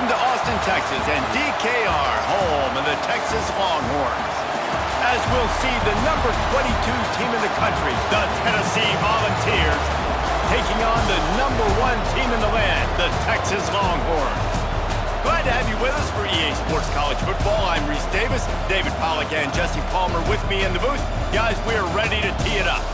Welcome to Austin, Texas, and DKR, home of the Texas Longhorns. As we'll see, the number 22 team in the country, the Tennessee Volunteers, taking on the number 1 team in the land, the Texas Longhorns. Glad to have you with us for EA Sports College Football. I'm Reese Davis, David Pollack, and Jesse Palmer with me in the booth. Guys, we are ready to tee it up.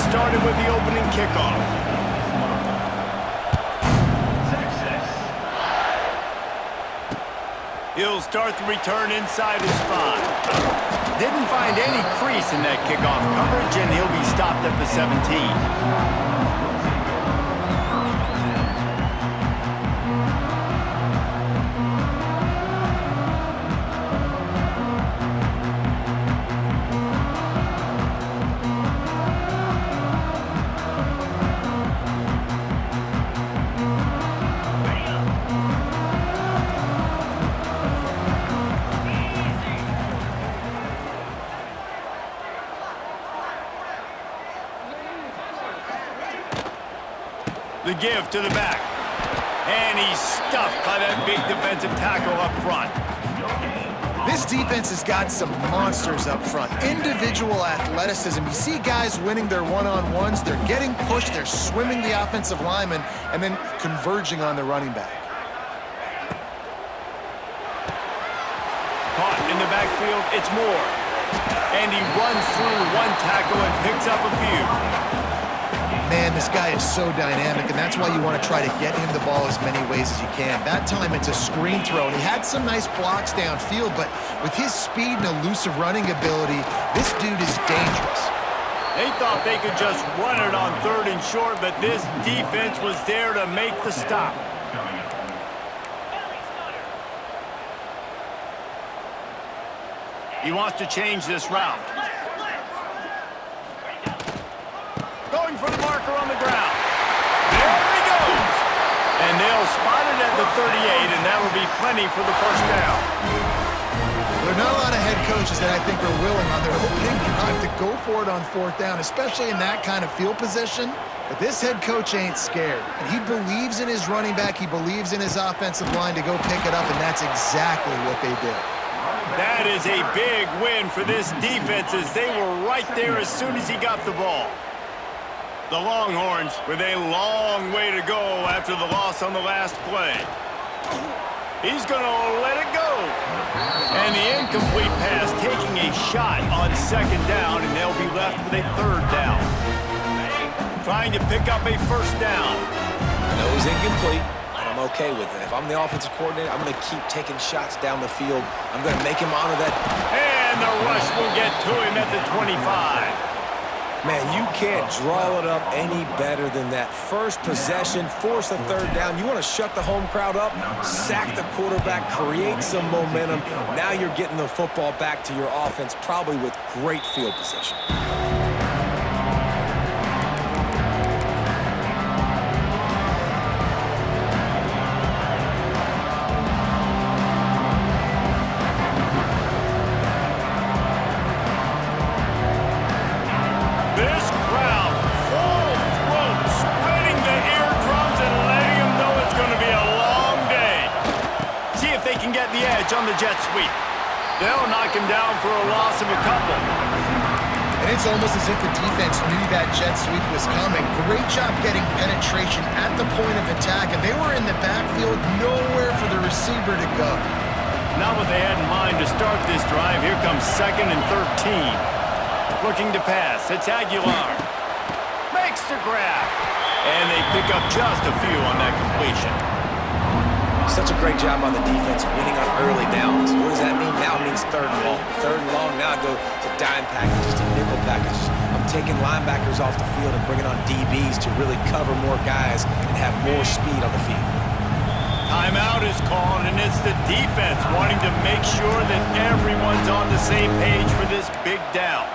Started with the opening kickoff. He'll start the return inside his 5. Didn't find any crease in that kickoff coverage, and he'll be stopped at the 17. The give to the back. And he's stuffed by that big defensive tackle up front. This defense has got some monsters up front. Individual athleticism. You see guys winning their one-on-ones. They're getting pushed. They're swimming the offensive lineman and then converging on the running back. Caught in the backfield. It's Moore. And he runs through one tackle and picks up a few. Man, this guy is so dynamic, and that's why you want to try to get him the ball as many ways as you can. That time, it's a screen throw, and he had some nice blocks downfield, but with his speed and elusive running ability, this dude is dangerous. They thought they could just run it on 3rd and short, but this defense was there to make the stop. He wants to change this route. Going for the marker on the ground. There he goes. And they'll spot it at the 38, and that will be plenty for the first down. There are not a lot of head coaches that I think are willing on their opening drive to go for it on 4th down, especially in that kind of field position. But this head coach ain't scared. And he believes in his running back. He believes in his offensive line to go pick it up, and that's exactly what they did. That is a big win for this defense, as they were right there as soon as he got the ball. The Longhorns with a long way to go after the loss on the last play. He's going to let it go. And the incomplete pass taking a shot on 2nd down, and they'll be left with a 3rd down. Trying to pick up a 1st down. I know it's incomplete, but I'm okay with it. If I'm the offensive coordinator, I'm going to keep taking shots down the field. I'm going to make him honor that. And the rush will get to him at the 25. Man, you can't draw it up any better than that. First possession, force a 3rd down. You want to shut the home crowd up, sack the quarterback, create some momentum. Now you're getting the football back to your offense, probably with great field position. On the jet sweep. They'll knock him down for a loss of a couple. And it's almost as if the defense knew that jet sweep was coming. Great job getting penetration at the point of attack, and they were in the backfield, nowhere for the receiver to go. Not what they had in mind to start this drive. Here comes 2nd and 13. Looking to pass. It's Aguilar. Makes the grab. And they pick up just a few on that completion. Such a great job on the defense, winning on early downs. What does that mean? Now it means 3rd and long. 3rd and long, now I go to dime packages, to nickel packages. I'm taking linebackers off the field and bringing on DBs to really cover more guys and have more speed on the field. Timeout is called, and it's the defense wanting to make sure that everyone's on the same page for this big down.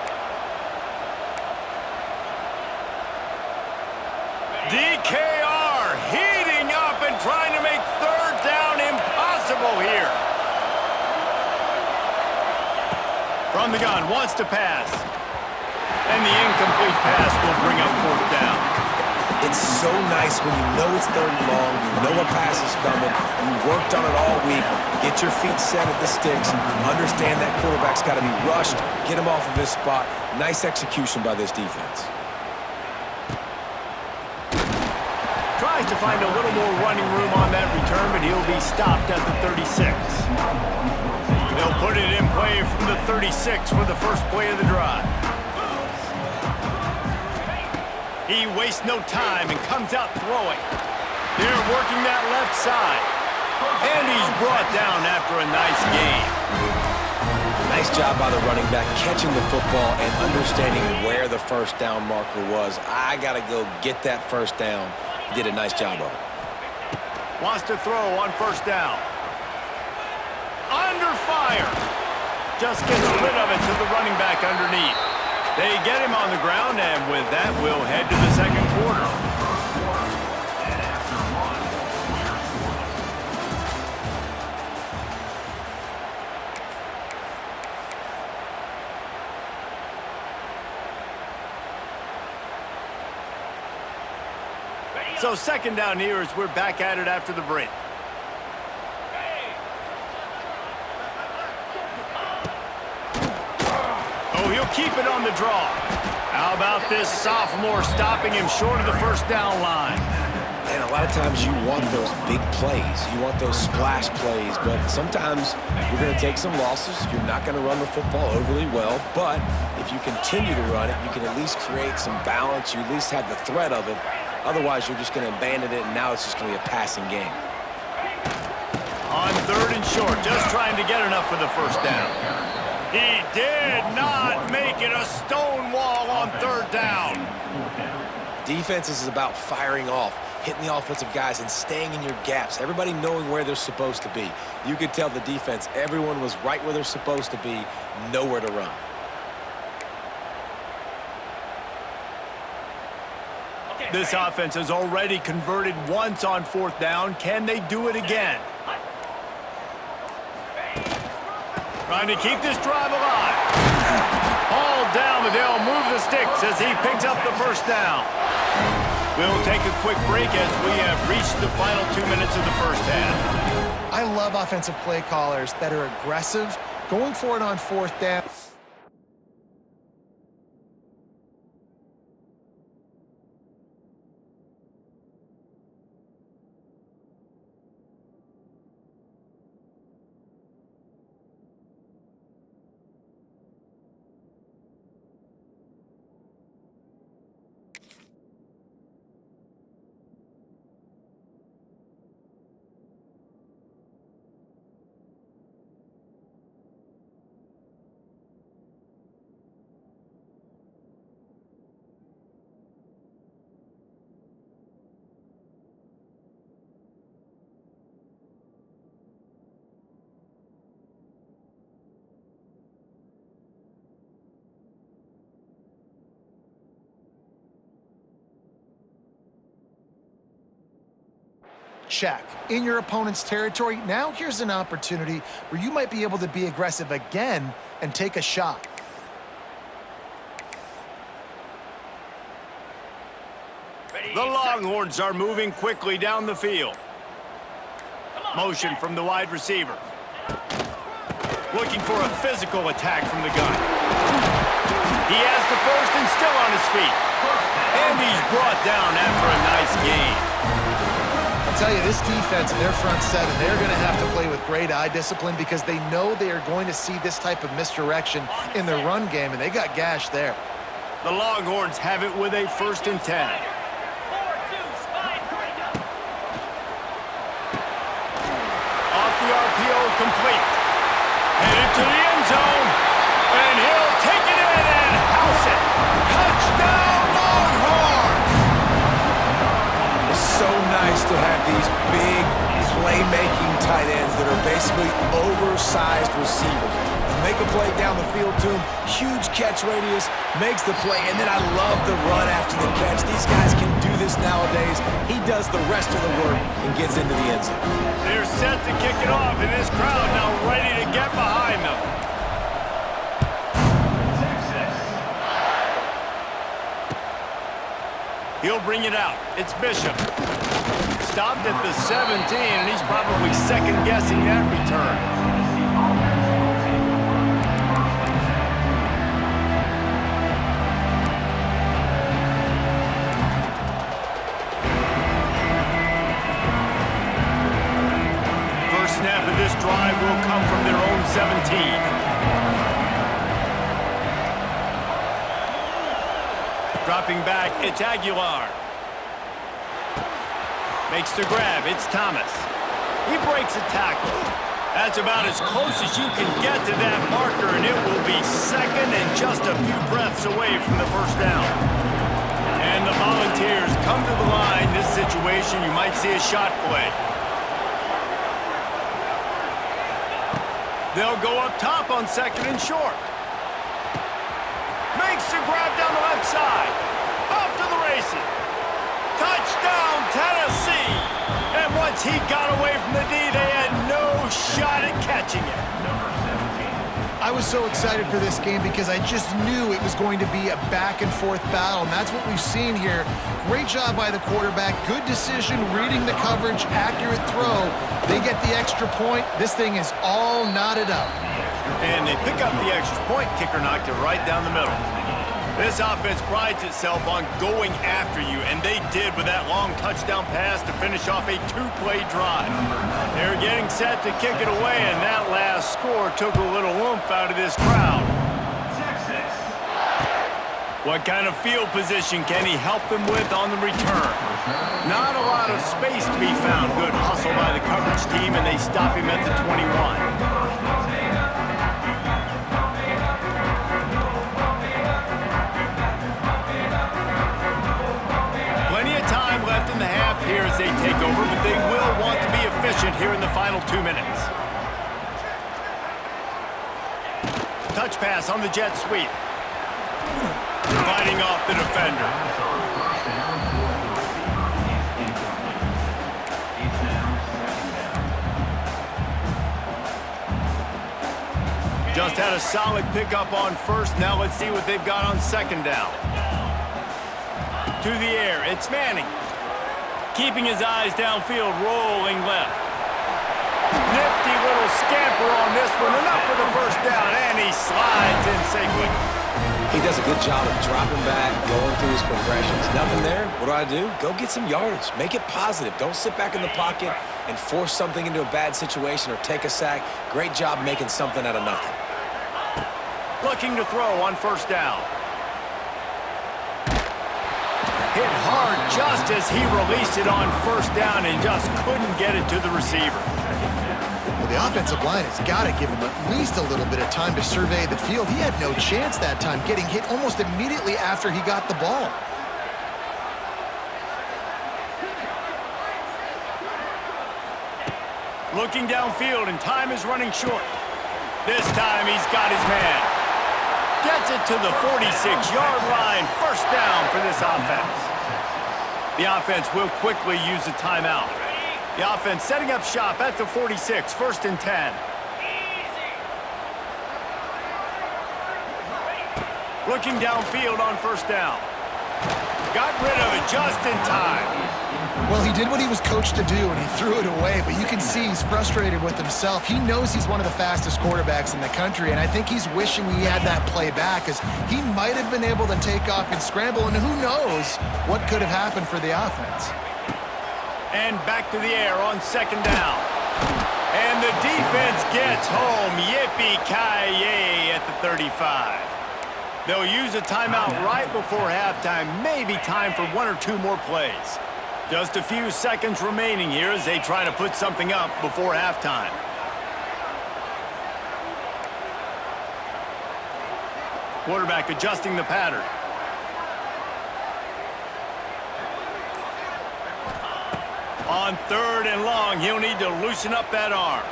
From the gun, wants to pass. And the incomplete pass will bring up 4th down. It's so nice when you know it's 3rd and long, you know a pass is coming, you worked on it all week, get your feet set at the sticks, understand that quarterback's got to be rushed, get him off of his spot. Nice execution by this defense. Tries to find a little more running room on that return, but he'll be stopped at the 36. They'll put it in play from the 36 for the first play of the drive. He wastes no time and comes out throwing. They're working that left side. And he's brought down after a nice gain. Nice job by the running back, catching the football and understanding where the 1st down marker was. I got to go get that 1st down. He did a nice job of it. Wants to throw on 1st down. Under fire. Just gets rid of it to the running back underneath. They get him on the ground, and with that, we'll head to the 2nd quarter. So 2nd down here as we're back at it after the break. Oh, he'll keep it on the draw. How about this sophomore stopping him short of the 1st down line? And a lot of times you want those big plays. You want those splash plays, but sometimes you're going to take some losses. You're not going to run the football overly well, but if you continue to run it, you can at least create some balance. You at least have the threat of it. Otherwise, you're just going to abandon it, and now it's just going to be a passing game. On 3rd and short, just trying to get enough for the 1st down. He did not make it a stone wall on 3rd down. Defense is about firing off, hitting the offensive guys, and staying in your gaps. Everybody knowing where they're supposed to be. You could tell the defense, everyone was right where they're supposed to be, nowhere to run. This offense has already converted once on 4th down. Can they do it again? Trying to keep this drive alive. All down, but they'll move the sticks as he picks up the 1st down. We'll take a quick break as we have reached the final 2 minutes of the 1st half. I love offensive play callers that are aggressive, going for it on 4th down. Check. In your opponent's territory, now here's an opportunity where you might be able to be aggressive again and take a shot. The Longhorns are moving quickly down the field. Motion from the wide receiver. Looking for a physical attack from the gun. He has the 1st and still on his feet. And he's brought down after a nice gain. I'll tell you, this defense in their front seven, they're going to have to play with great eye discipline because they know they are going to see this type of misdirection in their run game, and they got gashed there. The Longhorns have it with a 1st and 10. Off the RPO, complete. Headed to the end zone, and he'll take it in and house it. Touchdown, Longhorns! It's so nice to have these big playmaking tight ends that are basically oversized receivers. Make a play down the field to him, huge catch radius, makes the play, and then I love the run after the catch. These guys can do this nowadays. He does the rest of the work and gets into the end zone. They're set to kick it off, and this crowd now ready to get behind them. He'll bring it out. It's Bishop. Stopped at the 17, and he's probably second-guessing that return. Snap of this drive will come from their own 17. Dropping back, it's Aguilar. Makes the grab, it's Thomas. He breaks a tackle. That's about as close as you can get to that marker, and it will be second and just a few breaths away from the first down. And the Volunteers come to the line. This situation, you might see a shot play. They'll go up top on second and short. Makes the grab down the left side. Off to the races. Touchdown, Tennessee. And once he got away from the D, they had no shot at catching it. I was so excited for this game because I just knew it was going to be a back-and-forth battle, and that's what we've seen here. Great job by the quarterback. Good decision, reading the coverage, accurate throw. They get the extra point. This thing is all knotted up. And they pick up the extra point. Kicker knocked it right down the middle. This offense prides itself on going after you, and they did with that long touchdown pass to finish off a two-play drive. They're getting set to kick it away, and that last score took a little oomph out of this crowd. What kind of field position can he help them with on the return? Not a lot of space to be found. Good hustle by the coverage team, and they stop him at the 21. Left in the half here as they take over, but they will want to be efficient here in the final 2 minutes. Touch pass on the jet sweep. Fighting off the defender. Just had a solid pickup on first. Now let's see what they've got on second down. To the air, it's Manning. Keeping his eyes downfield, rolling left. Nifty little scamper on this one, enough for the first down, and he slides in safely. He does a good job of dropping back, going through his progressions. Nothing there, what do? Go get some yardage. Make it positive. Don't sit back in the pocket and force something into a bad situation or take a sack. Great job making something out of nothing. Looking to throw on first down. Hit hard just as he released it on first down and just couldn't get it to the receiver. Well, the offensive line has got to give him at least a little bit of time to survey the field. He had no chance that time, getting hit almost immediately after he got the ball. Looking downfield, and time is running short. This time he's got his man. Gets it to the 46-yard line. First down for this offense. The offense will quickly use a timeout. The offense setting up shop at the 46, first and 10. Looking downfield on first down. Got rid of it just in time. Well, he did what he was coached to do, and he threw it away, but you can see he's frustrated with himself. He knows he's one of the fastest quarterbacks in the country, and I think he's wishing he had that play back, because he might have been able to take off and scramble, and who knows what could have happened for the offense. And back to the air on second down. And the defense gets home. Yippee-ki-yay at the 35. They'll use a timeout right before halftime, maybe time for one or two more plays. Just a few seconds remaining here as they try to put something up before halftime. Quarterback adjusting the pattern. On third and long, he'll need to loosen up that arm.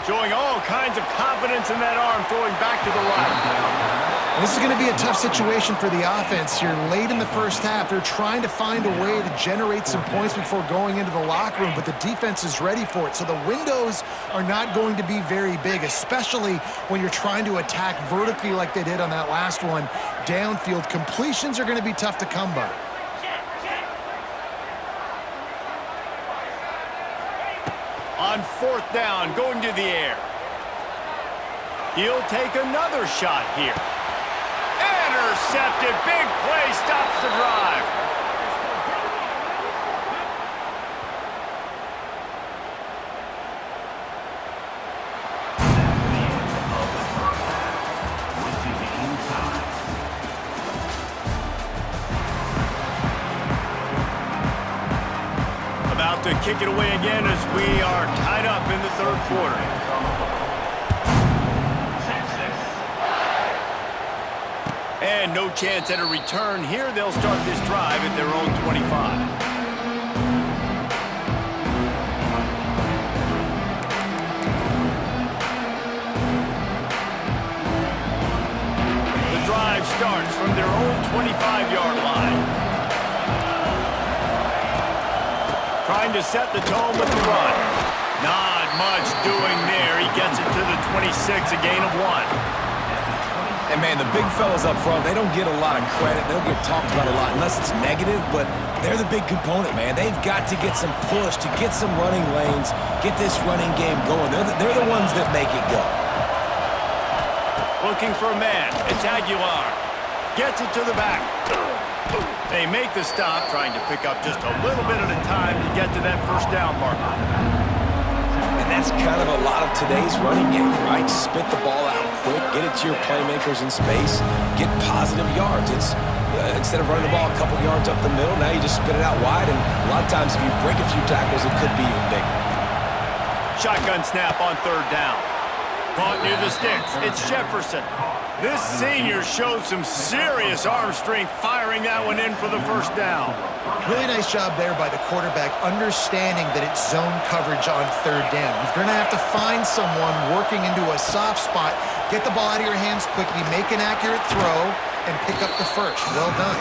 Showing all kinds of confidence in that arm, throwing back to the right. This is going to be a tough situation for the offense here. Late in the first half, they're trying to find a way to generate some points before going into the locker room, but the defense is ready for it. So the windows are not going to be very big, especially when you're trying to attack vertically like they did on that last one. Downfield completions are going to be tough to come by. On fourth down, going to the air. He'll take another shot here. Intercepted. Big play stops the drive. About to kick it away again as we are tied up in the third quarter. And no chance at a return here. They'll start this drive at their own 25. The drive starts from their own 25-yard line. Trying to set the tone with the run. Not much doing there. He gets it to the 26, a gain of 1. And, man, the big fellas up front, they don't get a lot of credit. They don't get talked about a lot unless it's negative, but they're the big component, man. They've got to get some push, to get some running lanes, get this running game going. They're the ones that make it go. Looking for a man. It's Aguilar. Gets it to the back. They make the stop, trying to pick up just a little bit at a time to get to that first down marker. And that's kind of a lot of today's running game, right? Spit the ball out quick, get it to your playmakers in space, get positive yards. It's instead of running the ball a couple yards up the middle, now you just spit it out wide, and a lot of times if you break a few tackles, it could be even bigger. Shotgun snap on third down. Caught near the sticks. It's Jefferson. This senior showed some serious arm strength firing that one in for the first down. Really nice job there by the quarterback, understanding that it's zone coverage on third down. You're going to have to find someone working into a soft spot, get the ball out of your hands quickly, make an accurate throw, and pick up the first. Well done.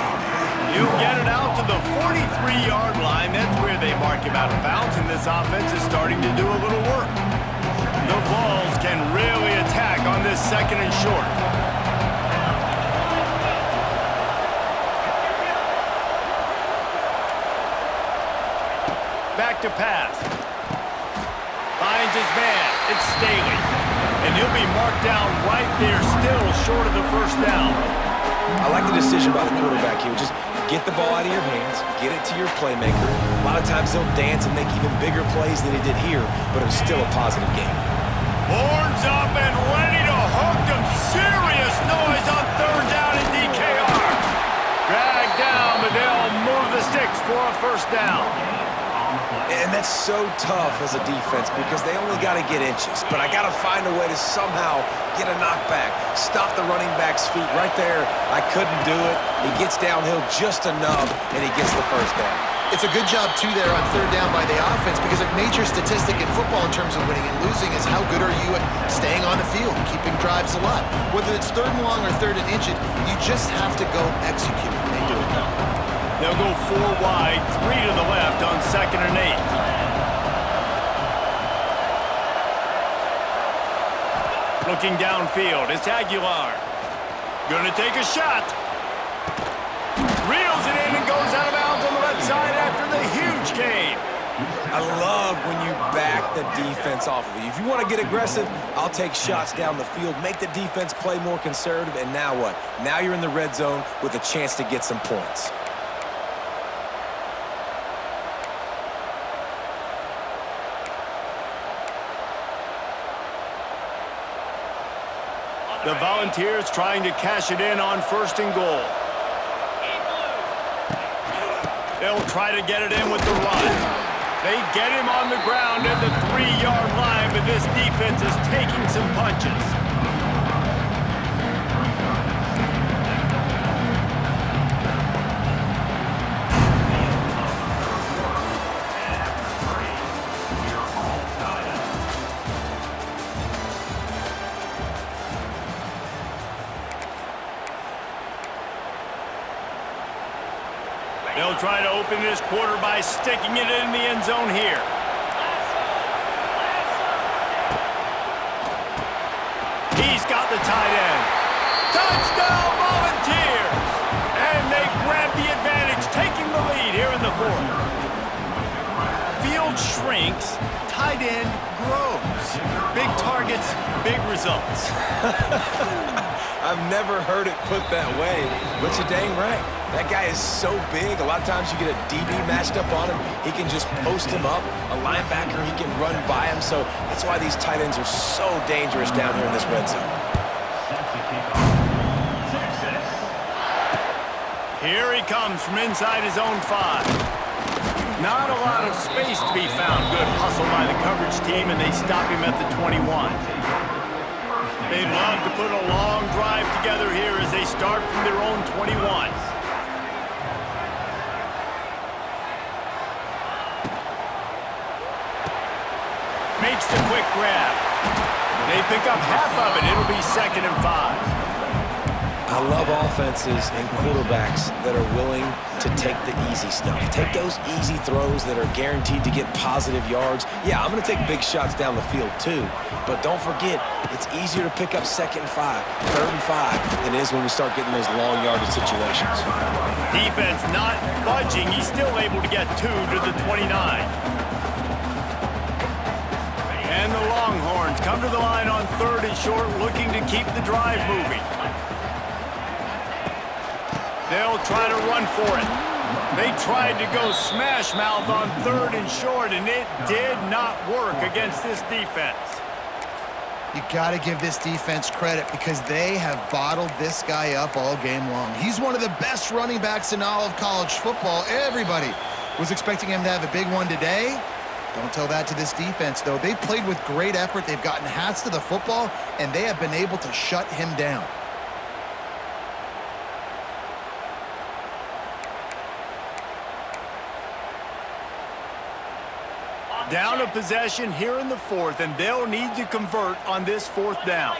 You get it out to the 43-yard line. That's where they mark him out of bounds, and this offense is starting to do a little work. The Vols can really attack on this second and short. Back to pass. Finds his man. It's Staley. And he'll be marked down right there, still short of the first down. I like the decision by the quarterback here. Just get the ball out of your hands, get it to your playmaker. A lot of times they'll dance and make even bigger plays than he did here, but it was still a positive game. Horns up and ready to hook them. Serious noise on third down in DKR. Dragged down, but they'll move the sticks for a first down. And that's so tough as a defense because they only got to get inches. But I got to find a way to somehow get a knockback, stop the running back's feet right there. I couldn't do it. He gets downhill just enough, and he gets the first down. It's a good job, too, there on third down by the offense because a major statistic in football in terms of winning and losing is how good are you at staying on the field, keeping drives alive. Whether it's third and long or third and inches, you just have to go execute. They do it now. They'll go 4 wide, 3 to the left on 2nd and 8. Looking downfield, it's Aguilar. Gonna take a shot. Reels it in and goes out of bounds on the left side after the huge gain. I love when you back the defense off of you. If you want to get aggressive, I'll take shots down the field, make the defense play more conservative, and now what? Now you're in the red zone with a chance to get some points. The Volunteers trying to cash it in on 1st and goal. They'll try to get it in with the run. They get him on the ground at the 3-yard line, but this defense is taking some punches. They'll try to open this quarter by sticking it in the end zone here. He's got the tight end. Touchdown, Volunteers! And they grab the advantage, taking the lead here in the fourth. Field shrinks, tight end grows. Big targets, big results. I've never heard it put that way, but you're dang right. That guy is so big. A lot of times you get a DB matched up on him. He can just post him up. A linebacker, he can run by him. So that's why these tight ends are so dangerous down here in this red zone. Here he comes from inside his own 5. Not a lot of space to be found. Good hustle by the coverage team, and they stop him at the 21. They'd love to put a long drive together here as they start from their own 21. Makes the quick grab. They pick up half of it. It'll be 2nd and 5. I love offenses and quarterbacks that are willing to take the easy stuff. Take those easy throws that are guaranteed to get positive yards. Yeah, I'm going to take big shots down the field too, but don't forget, it's easier to pick up 2nd and 5, 3rd and 5 than it is when we start getting those long yardage situations. Defense not budging. He's still able to get 2 to the 29. And the Longhorns come to the line on 3rd and short, looking to keep the drive moving. They'll try to run for it. They tried to go smash mouth on 3rd and short, and it did not work against this defense. You got to give this defense credit because they have bottled this guy up all game long. He's one of the best running backs in all of college football. Everybody was expecting him to have a big one today. Don't tell that to this defense, though. They've played with great effort. They've gotten hats to the football, and they have been able to shut him down. Down a possession here in the 4th, and they'll need to convert on this 4th down.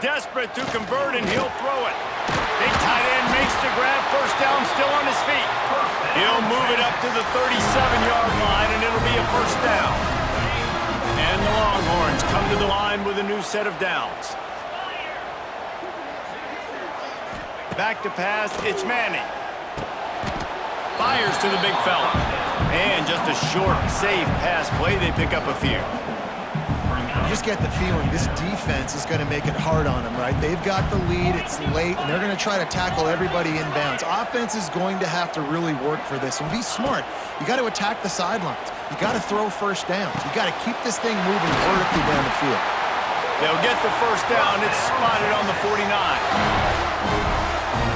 Desperate to convert, and he'll throw it. Big tight end makes the grab. 1st down, still on his feet. He'll move it up to the 37-yard line, and it'll be a 1st down. And the Longhorns come to the line with a new set of downs. Back to pass, it's Manning. Fires to the big fella. And just a short, safe pass play. They pick up a few. You just get the feeling this defense is going to make it hard on them, right? They've got the lead. It's late, and they're going to try to tackle everybody inbounds. Offense is going to have to really work for this and be smart. You got to attack the sidelines. You got to throw 1st downs. You got to keep this thing moving vertically down the field. They'll get the 1st down. It's spotted on the 49.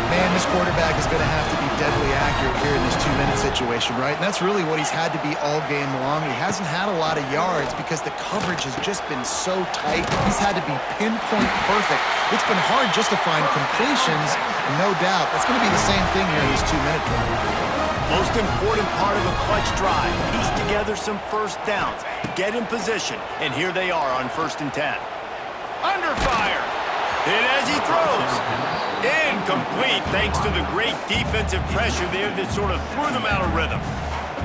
Man, this quarterback is going to have to be deadly accurate here in this 2-minute situation, right? And that's really what he's had to be all game long. He hasn't had a lot of yards because the coverage has just been so tight. He's had to be pinpoint perfect. It's been hard just to find completions, no doubt. That's going to be the same thing here in this 2-minute drive. Most important part of a clutch drive. Piece together some 1st downs. Get in position. And here they are on 1st and 10. Under fire. Hit as he throws. Incomplete, thanks to the great defensive pressure there that sort of threw them out of rhythm.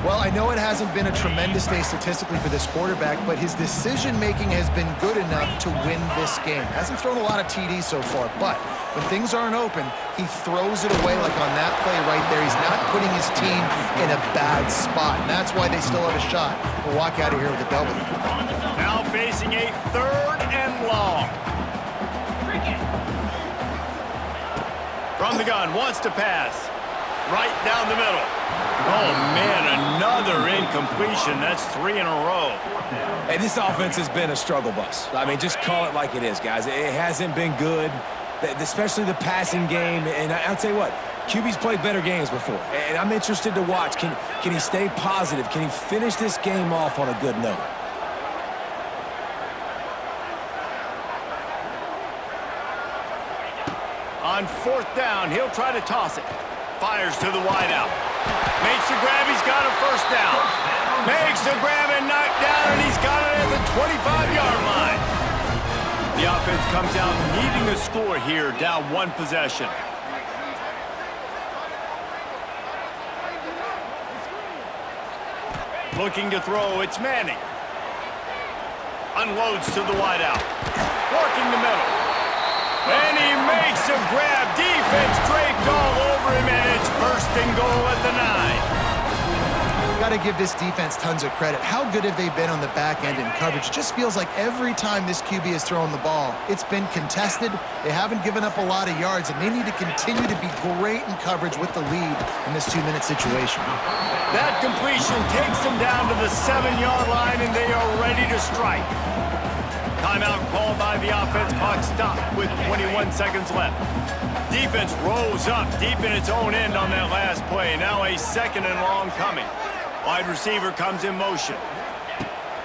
Well, I know it hasn't been a tremendous day statistically for this quarterback, but his decision-making has been good enough to win this game. Hasn't thrown a lot of TDs so far, but when things aren't open, he throws it away like on that play right there. He's not putting his team in a bad spot, and that's why they still have a shot to walk out of here with a W. Now facing a 3rd and long. From the gun, wants to pass. Right down the middle. Oh, man, another incompletion. That's 3 in a row. Hey, this offense has been a struggle bus. I mean, just call it like it is, guys. It hasn't been good, especially the passing game. And I'll tell you what, QB's played better games before. And I'm interested to watch. Can he stay positive? Can he finish this game off on a good note? On 4th down, he'll try to toss it. Fires to the wideout. Makes the grab, he's got a 1st down. Makes the grab and knocked down, and he's got it at the 25-yard line. The offense comes out needing a score here, down 1 possession. Looking to throw, it's Manning. Unloads to the wideout. Working the middle. And he makes a grab. Defense draped all over him, and it's 1st and goal at the 9. Got to give this defense tons of credit. How good have they been on the back end in coverage? It just feels like every time this QB has thrown the ball, it's been contested. They haven't given up a lot of yards, and they need to continue to be great in coverage with the lead in this 2-minute situation. That completion takes them down to the 7-yard line, and they are ready to strike. Timeout called by the offense. Clock stopped with 21 seconds left. Defense rose up deep in its own end on that last play. Now a 2nd and long coming. Wide receiver comes in motion.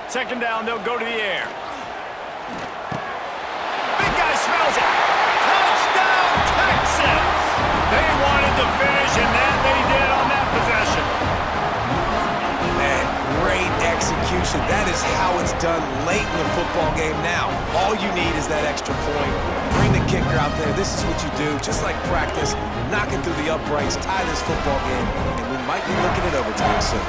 2nd down, they'll go to the air. Big guy smells it. Touchdown, Texans! They wanted to finish, and that they did on that possession. Man, great execution. That is how it's done late in the football game now. All you need is that extra point. Bring the kicker out there. This is what you do. Just like practice, knock it through the uprights, tie this football game, and we might be looking at overtime soon.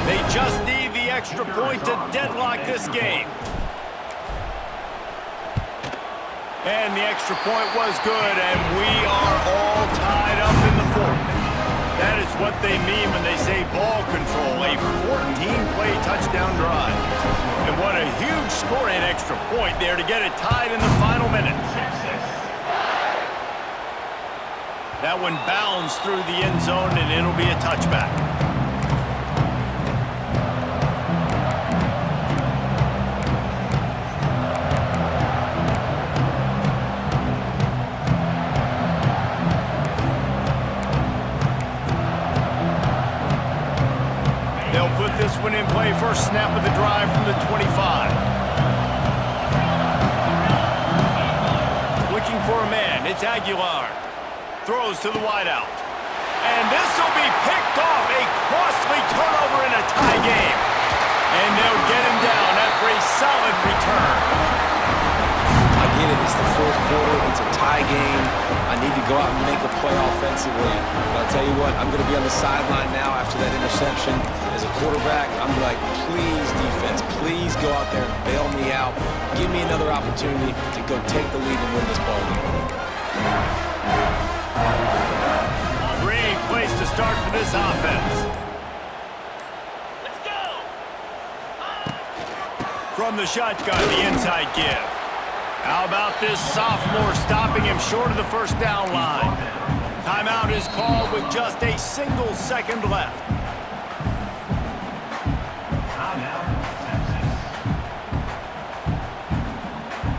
They just need the extra point to deadlock this game. And the extra point was good, and we are all tied up in the 4th. That is what they mean when they say ball control, a 14-play touchdown drive. And what a huge scoring extra point there to get it tied in the final minute. That one bounds through the end zone, and it'll be a touchback. They'll put this one in play. First snap of the drive from the 25. Looking for a man. It's Aguilar. Throws to the wideout. And this will be picked off. A costly turnover in a tie game. And they'll get him down after a solid return. I get it. It's the 4th quarter. It's a tie game. I need to go out and make a play offensively. But I'll tell you what, I'm going to be on the sideline now after that interception. As a quarterback, I'm like, please, defense, please go out there and bail me out. Give me another opportunity to go take the lead and win this ball game. Great place to start for this offense. Let's go! From the shotgun, the inside give. How about this sophomore stopping him short of the 1st down line? Timeout is called with just a single second left.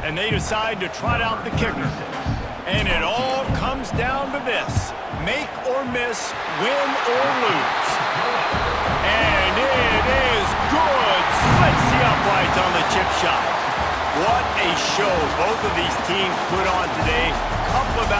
And they decide to trot out the kicker. And it all comes down to this. Make or miss, win or lose. And it is good. Splits the uprights on the chip shot. What a show both of these teams put on today. Couple of